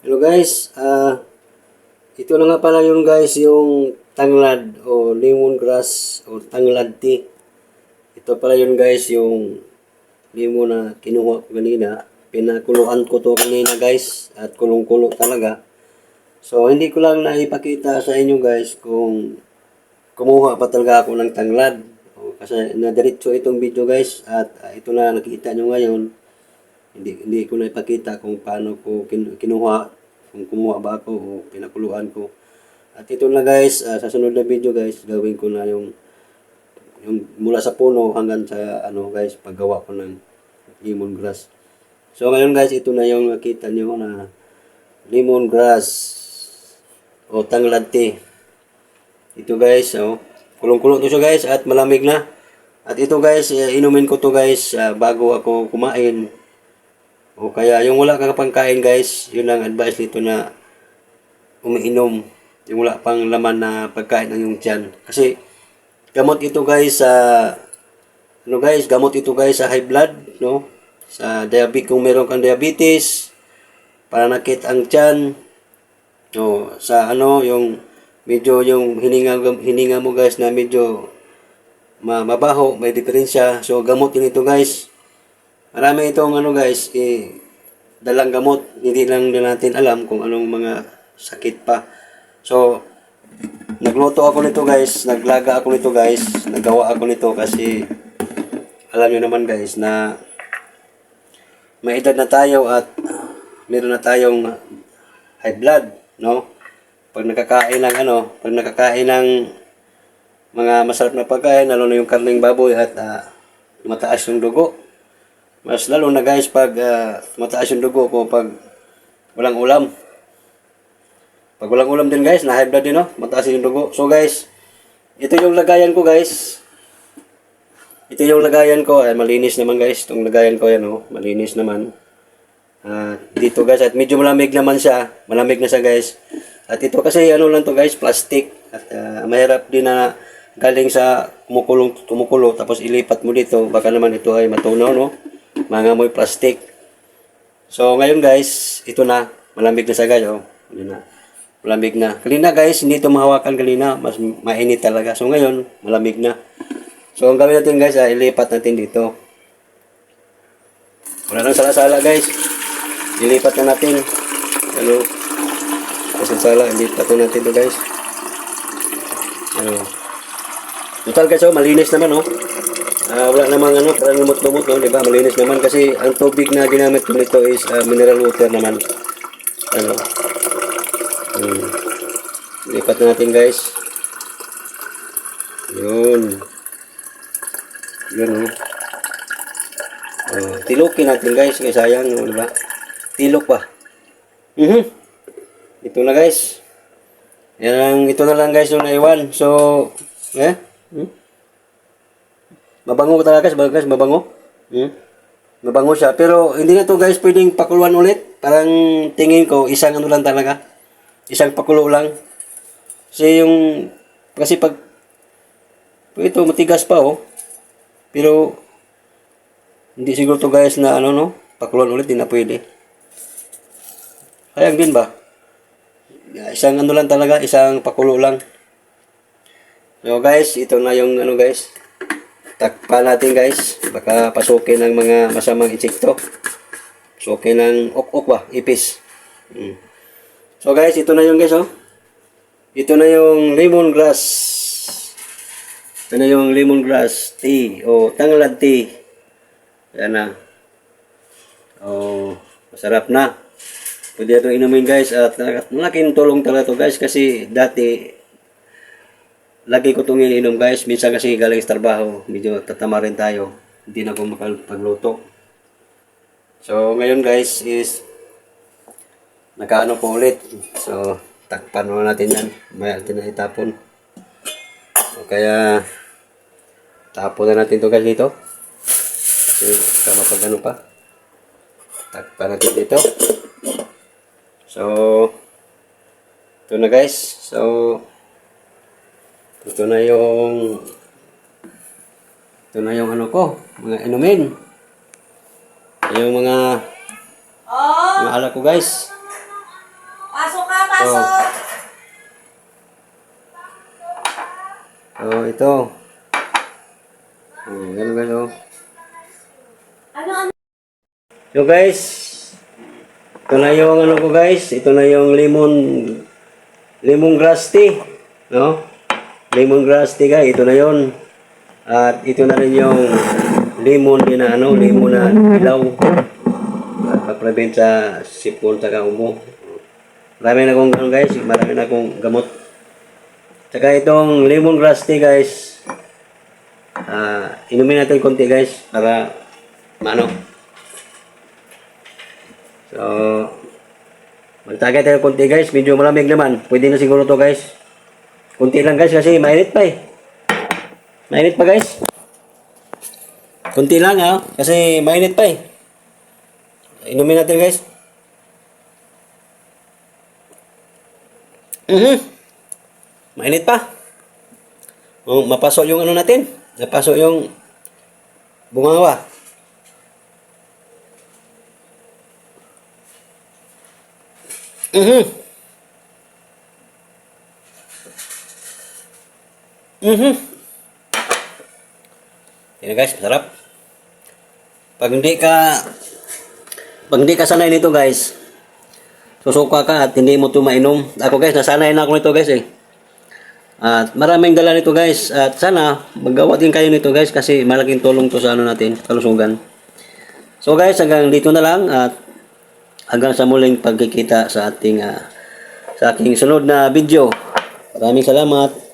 Hello guys, ito na nga pala yung guys, yung tanglad o lemongrass o tanglad tea. Ito pala yun guys, yung lemon na kinuha ko kanina. Pinakuluan ko to kanina guys at kulong-kulo talaga. So hindi ko lang naipakita sa inyo guys kung kumuha pa talaga ako ng tanglad. Kasi nadiretso itong video guys at ito na nakita nyo ngayon. Hindi ko na ipakita kung paano ko kinuha, kung kumuha ba ako o pinakuluan ko. At ito na guys, sa sunod na video guys, gawin ko na yung mula sa puno hanggang sa ano guys, paggawa ko ng lemongrass. So ngayon guys, ito na yung nakita nyo na lemongrass o tanglad tea. Ito guys, kulong-kulong to siya guys at malamig na. At ito guys, inumin ko to guys bago ako kumain. O kaya yung wala kang pangkain guys, yun ang advice nito na umiinom. Yung wala pang laman na pagkain ng yung tiyan. Kasi gamot ito guys sa gamot ito guys sa high blood, no? Sa diabetes, kung meron kang diabetes, pananakit ang tiyan. No, sa yung medyo yung hininga mo guys na medyo mabaho, may diferensya. So gamot din ito guys. Marami itong guys, dalang gamot. Hindi lang din natin alam kung anong mga sakit pa. So, nagluto ako nito guys, naglaga ako nito guys, nagawa ako nito kasi alam nyo naman guys na may edad na tayo at meron na tayong high blood, no? Pag nakakain ng mga masarap na pagkain, lalo na yung karneng baboy at mataas yung dugo. Mas lalo na guys pag mataas yung dugo ko pag walang ulam. Pag walang ulam din guys, na high blood din, no? Mataas yung dugo. So guys, ito yung lagayan ko guys. Ito yung lagayan ko. Ay, malinis naman guys. Itong lagayan ko yan, malinis naman. Dito guys, at medyo malamig naman siya. Malamig na siya guys. At ito kasi lang to guys, plastic. At mahirap din na galing sa tumukulo tapos ilipat mo dito. Baka naman ito ay matunaw, no? Mangamoy plastic. So ngayon guys, ito na. Malamig na siya guys, Yun na. Malamig na. Kanina guys, hindi ito mahawakan kanina. Mas mainit talaga. So ngayon, malamig na. So ang gawin natin guys, ilipat natin dito. Wala nang sala-sala guys. Ilipat na natin. Sala, ilipat na natin ito guys. Total guys, malinis naman, wala namang parang lumot-lumot, no? Diba? Malinis naman kasi ang tubig na ginamit ko nito is mineral water naman. Lipat na natin guys. Yun, tilukin natin guys, kasi sayang, diba? Tilok pa. Ito na guys. Ito na lang guys yung naiwan. So, mabango talaga guys, mabango. Mabango siya. Pero hindi na to guys pwedeng pakuluan ulit. Parang tingin ko, isang lang talaga. Isang pakulo lang. Kasi pag ito matigas pa, Pero hindi siguro to guys na pakuluan ulit, hindi na pwede. Sayang din ba? Isang lang talaga, isang pakulo lang. So guys, ito na yung guys. Takpan natin guys. Baka pasukin ng mga masamang insekto. Pasukin ng ok-ok ba? Ipis. So guys, ito na yung guys, Ito na yung lemongrass. Ito na yung lemongrass tea o tanglad tea. Yan na. Masarap na. Pwede itong inumin guys at malaking tulong talaga ito guys kasi dati lagi ko itong ininom guys. Minsan kasi galing sa trabaho, medyo tatama rin tayo. Hindi na ako makapagluto. So ngayon guys is nakaano po ulit. So takpan mo natin yan. May natin na itapon. O kaya tapon na natin ito guys dito. Kasi kama pag pa. Takpan natin dito. So ito na guys. So ito na yung ko, mga inumin. Yung mga alak ko guys. So, ito. Ganun ganun. So guys, ito na yung ano ko guys, ito na yung lemongrass tea, no? Lemongrass tea guys, ito na yon. At ito na rin yung lemon din na ano, lemon na ilaw. Pag-prevent sa sipon sa ubo. Marami na akong ano guys, marami na akong gamot. Saka itong lemongrass tea guys, inumin natin konti guys para maano. So, magtagay tayo konti guys, medyo malamig naman. Pwede na siguro to guys. Konti lang guys kasi mainit pa eh. Mainit pa guys. Konti lang ha, kasi mainit pa eh. Inumin natin guys. Mainit pa. Mapasok yung ano natin. Napasok yung bungawa. Yan guys, masarap. Pag hindi ka sanay nito guys, susuka ka at hindi mo ito mainom. Ako guys, nasanay na ako nito guys eh. At maraming dala nito guys. At sana maggawa din kayo nito guys kasi malaking tulong to sa ano natin, kalusugan. So guys, hanggang dito na lang at hanggang sa muling pagkikita sa ating sa aking sunod na video. Maraming salamat.